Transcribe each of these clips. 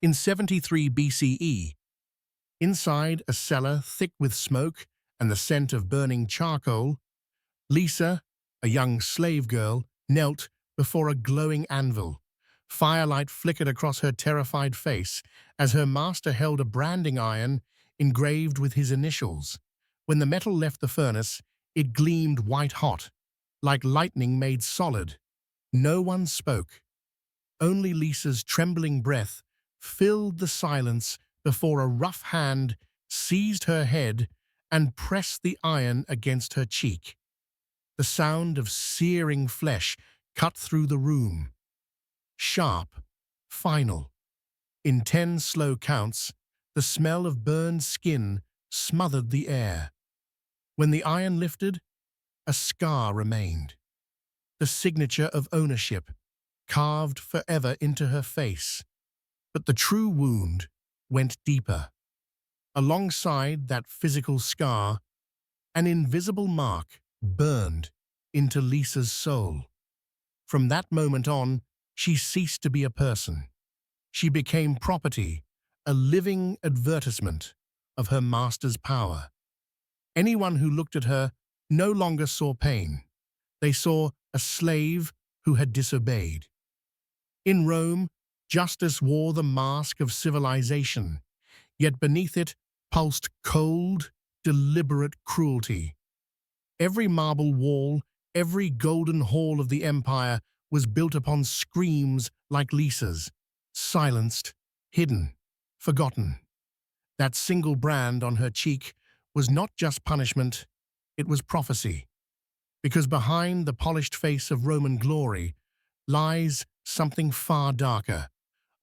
In 73 BCE, inside a cellar thick with smoke and the scent of burning charcoal, Lisa, a young slave girl, knelt before a glowing anvil. Firelight flickered across her terrified face as her master held a branding iron engraved with his initials. When the metal left the furnace, it gleamed white-hot, like lightning made solid. No one spoke. Only Lisa's trembling breath filled the silence before a rough hand seized her head and pressed the iron against her cheek. The sound of searing flesh cut through the room. Sharp, final. In 10 slow counts, the smell of burned skin smothered the air. When the iron lifted, a scar remained. The signature of ownership, carved forever into her face. But the true wound went deeper. Alongside that physical scar, an invisible mark burned into Lisa's soul. From that moment on, she ceased to be a person. She became property, a living advertisement of her master's power. Anyone who looked at her no longer saw pain. They saw a slave who had disobeyed. In Rome, justice wore the mask of civilization, yet beneath it pulsed cold, deliberate cruelty. Every marble wall, every golden hall of the empire was built upon screams like Lisa's, silenced, hidden, forgotten. That single brand on her cheek was not just punishment, it was prophecy. Because behind the polished face of Roman glory lies something far darker,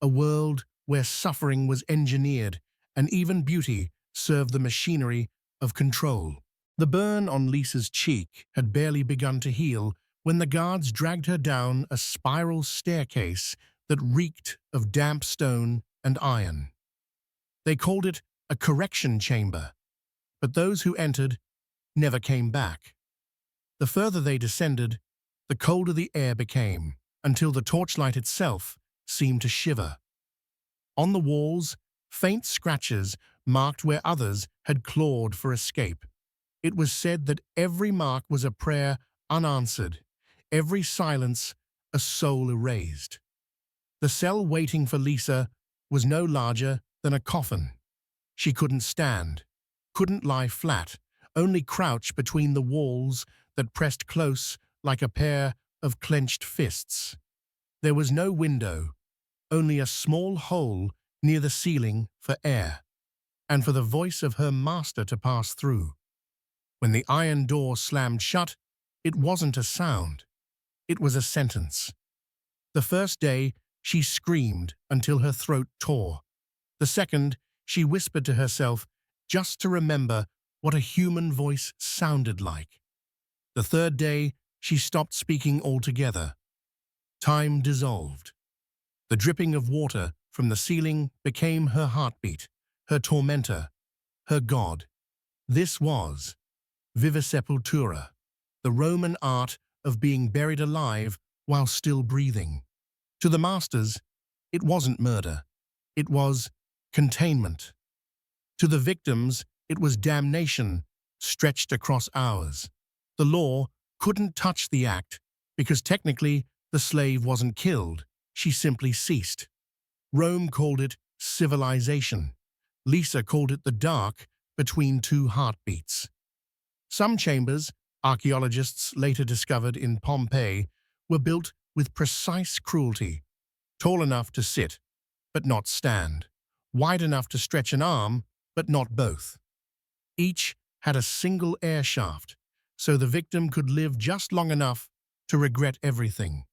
a world where suffering was engineered and even beauty served the machinery of control. The burn on Lisa's cheek had barely begun to heal when the guards dragged her down a spiral staircase that reeked of damp stone and iron. They called it a correction chamber, but those who entered never came back. The further they descended, the colder the air became, until the torchlight itself seemed to shiver. On the walls, faint scratches marked where others had clawed for escape. It was said that every mark was a prayer unanswered, every silence a soul erased. The cell waiting for Lisa was no larger than a coffin. She couldn't stand, couldn't lie flat, only crouch between the walls that pressed close like a pair of clenched fists. There was no window, only a small hole near the ceiling for air, and for the voice of her master to pass through. When the iron door slammed shut, it wasn't a sound. It was a sentence. The first day, she screamed until her throat tore. The second, she whispered to herself just to remember what a human voice sounded like. The third day, she stopped speaking altogether. Time dissolved. The dripping of water from the ceiling became her heartbeat, her tormentor, her god. This was Viva Sepultura, the Roman art of being buried alive while still breathing. To the masters, it wasn't murder. It was containment. To the victims, it was damnation stretched across hours. The law couldn't touch the act because technically the slave wasn't killed, she simply ceased. Rome called it civilization. Lisa called it the dark between two heartbeats. Some chambers, archaeologists later discovered in Pompeii, were built with precise cruelty, tall enough to sit, but not stand, wide enough to stretch an arm, but not both. Each had a single air shaft, so the victim could live just long enough to regret everything.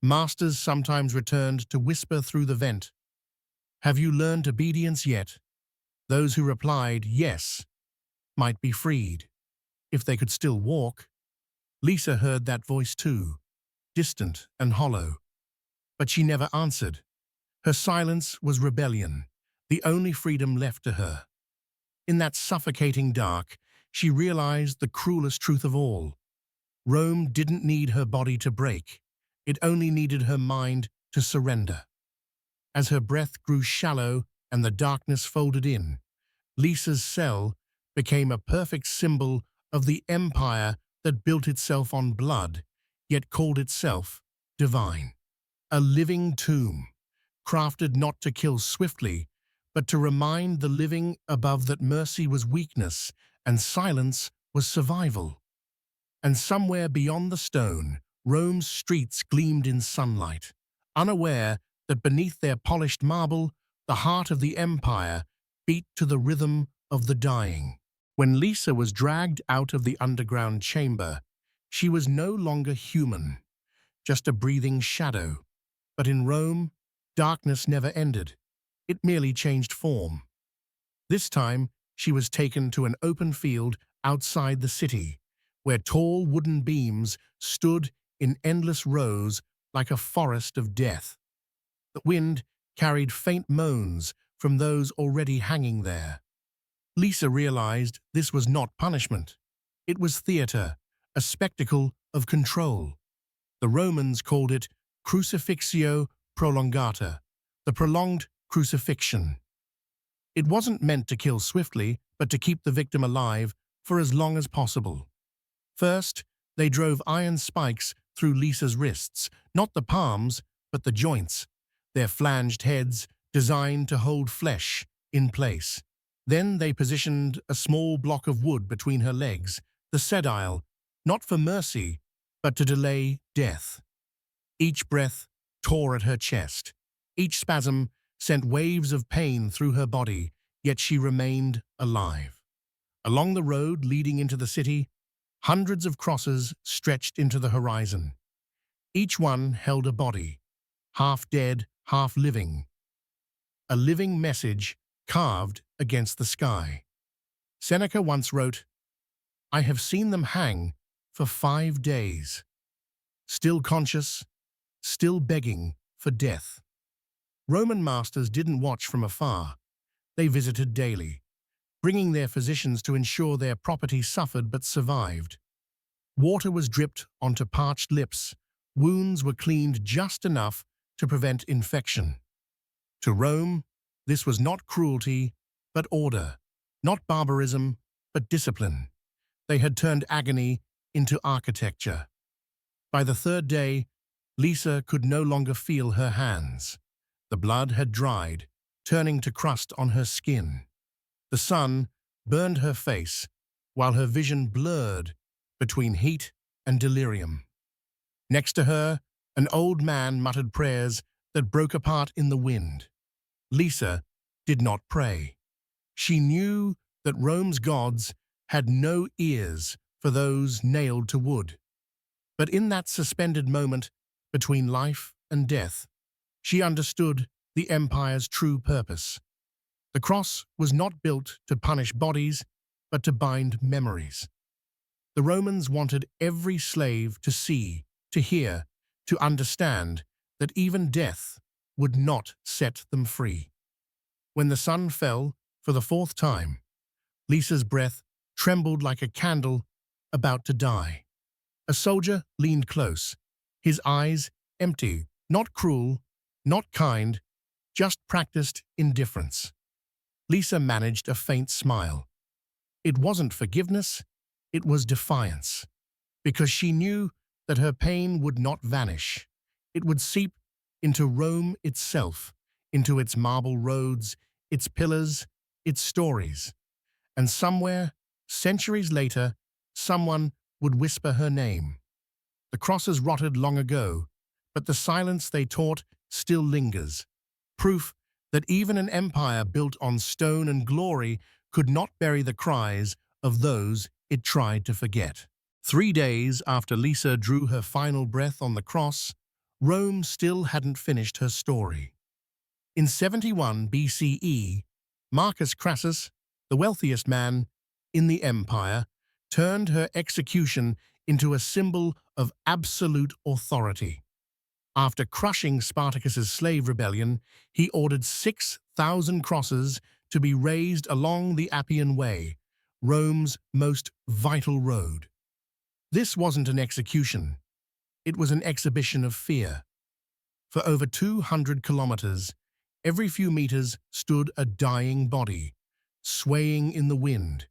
Masters sometimes returned to whisper through the vent, "Have you learned obedience yet?" Those who replied, "Yes," might be freed, if they could still walk. Lisa heard that voice too, distant and hollow. But she never answered. Her silence was rebellion, the only freedom left to her. In that suffocating dark, she realized the cruelest truth of all. Rome didn't need her body to break. It only needed her mind to surrender. As her breath grew shallow and the darkness folded in, Lisa's cell became a perfect symbol of the empire that built itself on blood, yet called itself divine. A living tomb, crafted not to kill swiftly, but to remind the living above that mercy was weakness and silence was survival. And somewhere beyond the stone, Rome's streets gleamed in sunlight, unaware that beneath their polished marble, the heart of the empire beat to the rhythm of the dying. When Lisa was dragged out of the underground chamber, she was no longer human, just a breathing shadow. But in Rome, darkness never ended. It merely changed form. This time, she was taken to an open field outside the city, where tall wooden beams stood in endless rows like a forest of death. The wind carried faint moans from those already hanging there. Lisa realized this was not punishment. It was theater, a spectacle of control. The Romans called it crucifixio prolongata, the prolonged crucifixion. It wasn't meant to kill swiftly, but to keep the victim alive for as long as possible. First, they drove iron spikes through Lisa's wrists, not the palms, but the joints, their flanged heads designed to hold flesh in place. Then they positioned a small block of wood between her legs, the sedile, not for mercy, but to delay death. Each breath tore at her chest. Each spasm sent waves of pain through her body, yet she remained alive. Along the road leading into the city, hundreds of crosses stretched into the horizon. Each one held a body, half dead, half living. A living message carved against the sky. Seneca once wrote, "I have seen them hang for 5 days, still conscious, still begging for death." Roman masters didn't watch from afar. They visited daily, bringing their physicians to ensure their property suffered but survived. Water was dripped onto parched lips. Wounds were cleaned just enough to prevent infection. To Rome, this was not cruelty, but order, not barbarism, but discipline. They had turned agony into architecture. By the 3rd day, Lisa could no longer feel her hands. The blood had dried, turning to crust on her skin. The sun burned her face, while her vision blurred between heat and delirium. Next to her, an old man muttered prayers that broke apart in the wind. Lisa did not pray. She knew that Rome's gods had no ears for those nailed to wood. But in that suspended moment between life and death, she understood the empire's true purpose. The cross was not built to punish bodies, but to bind memories. The Romans wanted every slave to see, to hear, to understand that even death would not set them free. When the sun fell for the 4th time, Lisa's breath trembled like a candle about to die. A soldier leaned close, his eyes empty, not cruel, not kind, just practiced indifference. Lisa managed a faint smile. It wasn't forgiveness, it was defiance, because she knew that her pain would not vanish. It would seep into Rome itself, into its marble roads, its pillars, its stories. And somewhere, centuries later, someone would whisper her name. The crosses rotted long ago, but the silence they taught still lingers. Proof that even an empire built on stone and glory could not bury the cries of those it tried to forget. 3 days after Lisa drew her final breath on the cross, Rome still hadn't finished her story. In 71 B.C.E., Marcus Crassus, the wealthiest man in the empire, turned her execution into a symbol of absolute authority. After crushing Spartacus's slave rebellion, he ordered 6,000 crosses to be raised along the Appian Way, Rome's most vital road. This wasn't an execution. It was an exhibition of fear. For over 200 kilometers, Every few meters stood a dying body, swaying in the wind,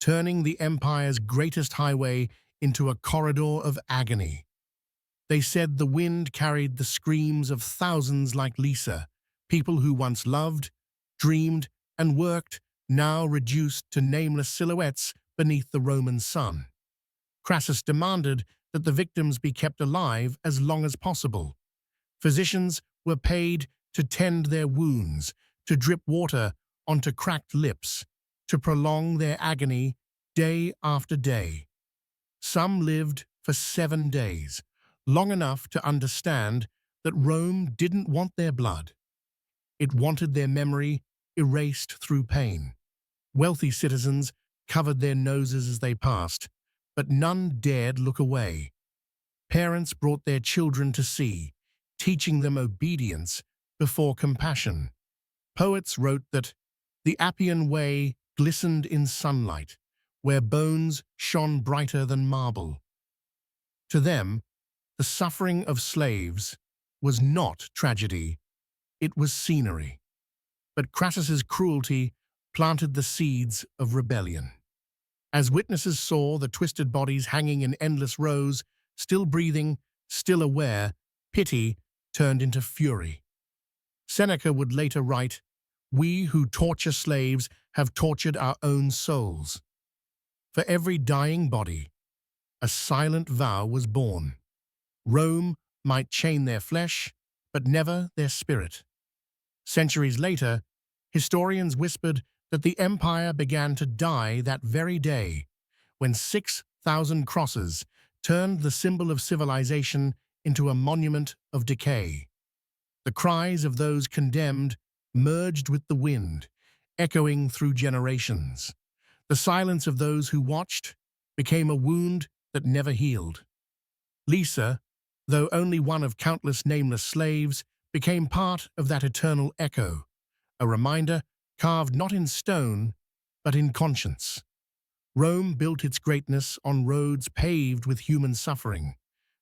turning the empire's greatest highway into a corridor of agony. They said the wind carried the screams of thousands like Lisa, people who once loved, dreamed, and worked, now reduced to nameless silhouettes beneath the Roman sun. Crassus demanded that the victims be kept alive as long as possible. Physicians were paid to tend their wounds, to drip water onto cracked lips, to prolong their agony day after day. Some lived for 7 days, long enough to understand that Rome didn't want their blood. It wanted their memory erased through pain. Wealthy citizens covered their noses as they passed, but none dared look away. Parents brought their children to see, teaching them obedience before compassion. Poets wrote that the Appian Way glistened in sunlight, where bones shone brighter than marble. To them, the suffering of slaves was not tragedy, it was scenery. But Crassus's cruelty planted the seeds of rebellion. As witnesses saw the twisted bodies hanging in endless rows, still breathing, still aware, pity turned into fury. Seneca would later write, "We who torture slaves have tortured our own souls." For every dying body, a silent vow was born. Rome might chain their flesh, but never their spirit. Centuries later, historians whispered that the empire began to die that very day, when 6,000 crosses turned the symbol of civilization into a monument of decay. The cries of those condemned merged with the wind, echoing through generations. The silence of those who watched became a wound that never healed. Lisa, though only one of countless nameless slaves, became part of that eternal echo, a reminder carved not in stone, but in conscience. Rome built its greatness on roads paved with human suffering,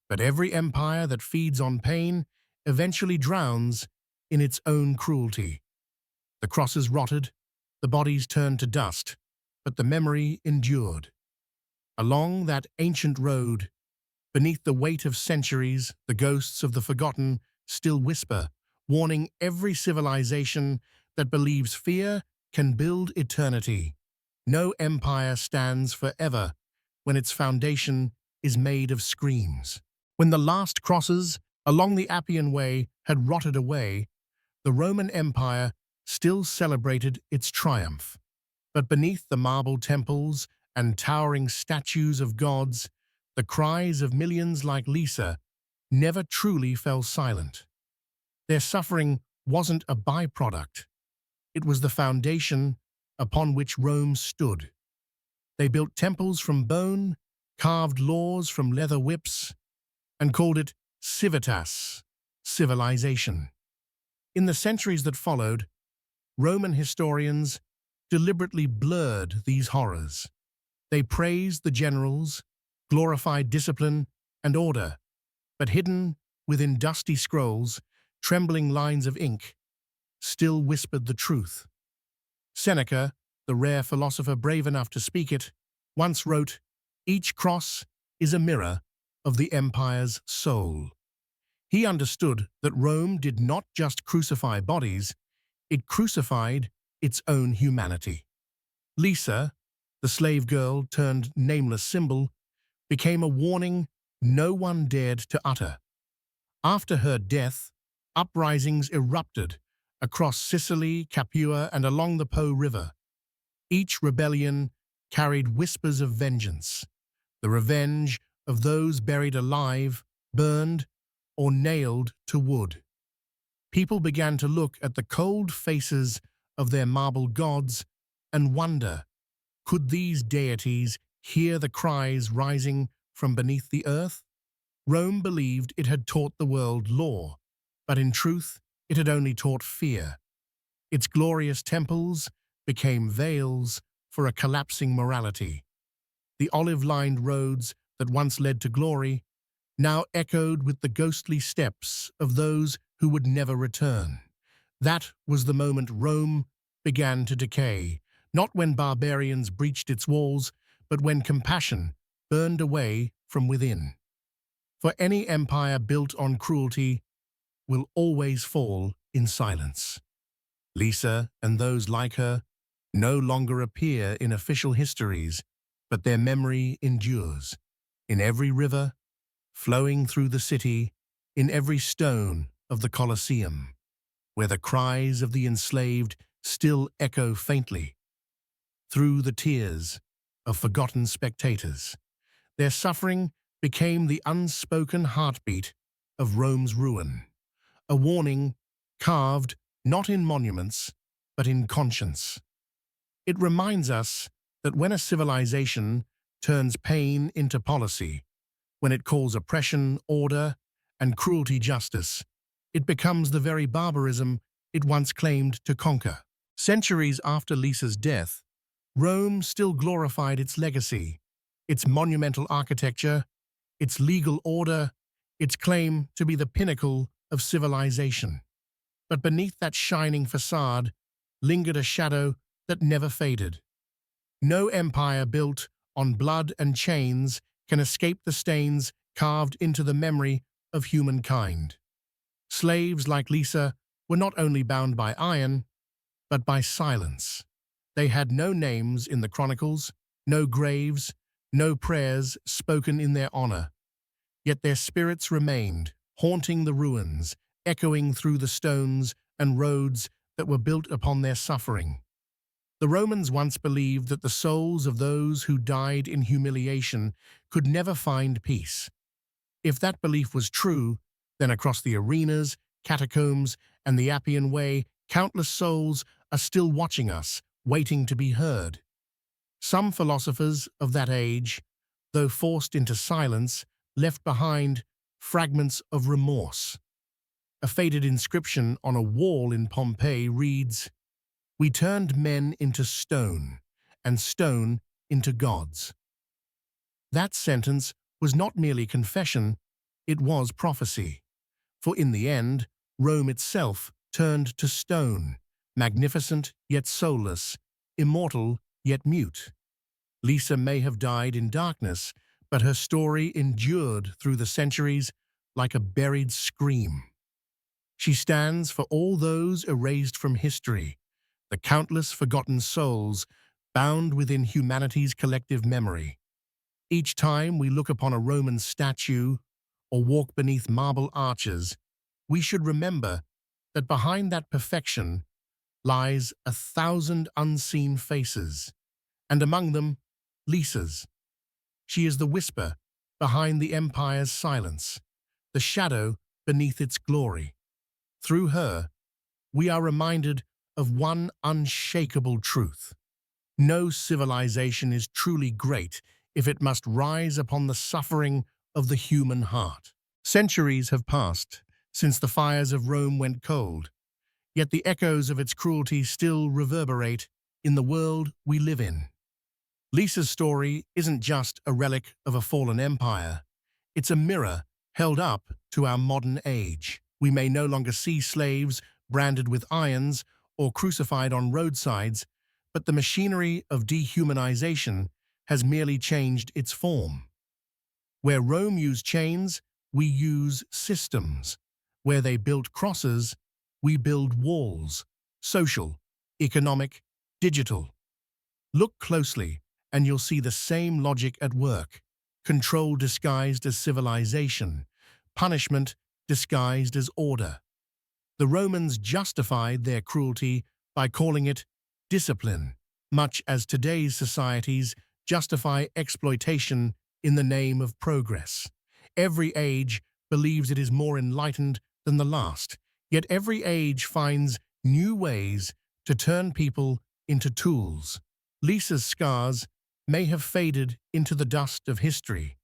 but every empire that feeds on pain eventually drowns in its own cruelty. The crosses rotted, the bodies turned to dust, but the memory endured. Along that ancient road, beneath the weight of centuries, the ghosts of the forgotten still whisper, warning every civilization that believes fear can build eternity. No empire stands forever when its foundation is made of screams. When the last crosses along the Appian Way had rotted away, the Roman Empire still celebrated its triumph. But beneath the marble temples and towering statues of gods, the cries of millions like Lisa never truly fell silent. Their suffering wasn't a byproduct. It was the foundation upon which Rome stood. They built temples from bone, carved laws from leather whips, and called it civitas, civilization. In the centuries that followed, Roman historians deliberately blurred these horrors. They praised the generals, glorified discipline and order, but hidden within dusty scrolls, trembling lines of ink, still whispered the truth. Seneca, the rare philosopher brave enough to speak it, once wrote, "Each cross is a mirror of the empire's soul." He understood that Rome did not just crucify bodies, it crucified its own humanity. Lisa, the slave girl turned nameless symbol, became a warning no one dared to utter. After her death, uprisings erupted across Sicily, Capua, and along the Po River. Each rebellion carried whispers of vengeance, the revenge of those buried alive, burned, or nailed to wood. People began to look at the cold faces of their marble gods and wonder, could these deities hear the cries rising from beneath the earth? Rome believed it had taught the world law, but in truth, it had only taught fear. Its glorious temples became veils for a collapsing morality. The olive-lined roads that once led to glory now echoed with the ghostly steps of those who would never return. That was the moment Rome began to decay, not when barbarians breached its walls, but when compassion burned away from within. For any empire built on cruelty will always fall in silence. Lisa and those like her no longer appear in official histories, but their memory endures. In every river, flowing through the city, in every stone of the Colosseum, where the cries of the enslaved still echo faintly through the tears of forgotten spectators. Their suffering became the unspoken heartbeat of Rome's ruin, a warning carved not in monuments, but in conscience. It reminds us that when a civilization turns pain into policy, when it calls oppression order and cruelty justice, it becomes the very barbarism it once claimed to conquer. Centuries after Lisa's death, Rome still glorified its legacy, its monumental architecture, its legal order, its claim to be the pinnacle of civilization. But beneath that shining facade lingered a shadow that never faded. No empire built on blood and chains can escape the stains carved into the memory of humankind. Slaves like Lisa were not only bound by iron, but by silence. They had no names in the chronicles, no graves, no prayers spoken in their honor. Yet their spirits remained, haunting the ruins, echoing through the stones and roads that were built upon their suffering. The Romans once believed that the souls of those who died in humiliation could never find peace. If that belief was true, then across the arenas, catacombs, and the Appian Way, countless souls are still watching us, waiting to be heard. Some philosophers of that age, though forced into silence, left behind fragments of remorse. A faded inscription on a wall in Pompeii reads, "We turned men into stone, and stone into gods." That sentence was not merely confession, it was prophecy. For in the end, Rome itself turned to stone, magnificent yet soulless, immortal yet mute. Lisa may have died in darkness, but her story endured through the centuries like a buried scream. She stands for all those erased from history, the countless forgotten souls bound within humanity's collective memory. Each time we look upon a Roman statue or walk beneath marble arches, we should remember that behind that perfection lies 1,000 unseen faces, and among them, Lisa's. She is the whisper behind the empire's silence, the shadow beneath its glory. Through her, we are reminded of one unshakable truth. No civilization is truly great if it must rise upon the suffering of the human heart. Centuries have passed since the fires of Rome went cold, yet the echoes of its cruelty still reverberate in the world we live in. Lisa's story isn't just a relic of a fallen empire, it's a mirror held up to our modern age. We may no longer see slaves branded with irons or crucified on roadsides, but the machinery of dehumanization has merely changed its form. Where Rome used chains, we use systems. Where they built crosses, we build walls, social, economic, digital. Look closely, and you'll see the same logic at work. Control disguised as civilization, punishment disguised as order. The Romans justified their cruelty by calling it discipline, much as today's societies justify exploitation in the name of progress. Every age believes it is more enlightened than the last, yet every age finds new ways to turn people into tools. Lisa's scars may have faded into the dust of history,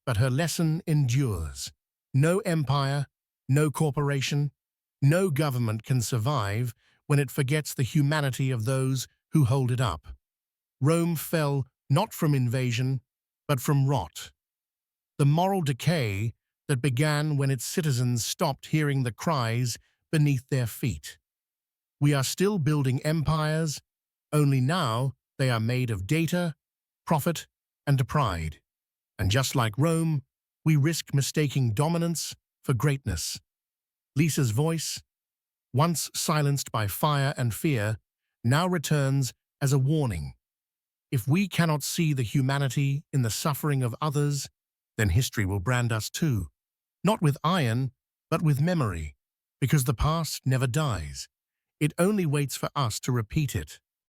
but her lesson endures. No empire, no corporation, no government can survive when it forgets the humanity of those who hold it up. Rome fell not from invasion, but from rot. The moral decay that began when its citizens stopped hearing the cries beneath their feet. We are still building empires, only now they are made of data, profit, and pride. And just like Rome, we risk mistaking dominance for greatness. Lisa's voice, once silenced by fire and fear, now returns as a warning. If we cannot see the humanity in the suffering of others, then history will brand us too, not with iron, but with memory, because the past never dies. It only waits for us to repeat it.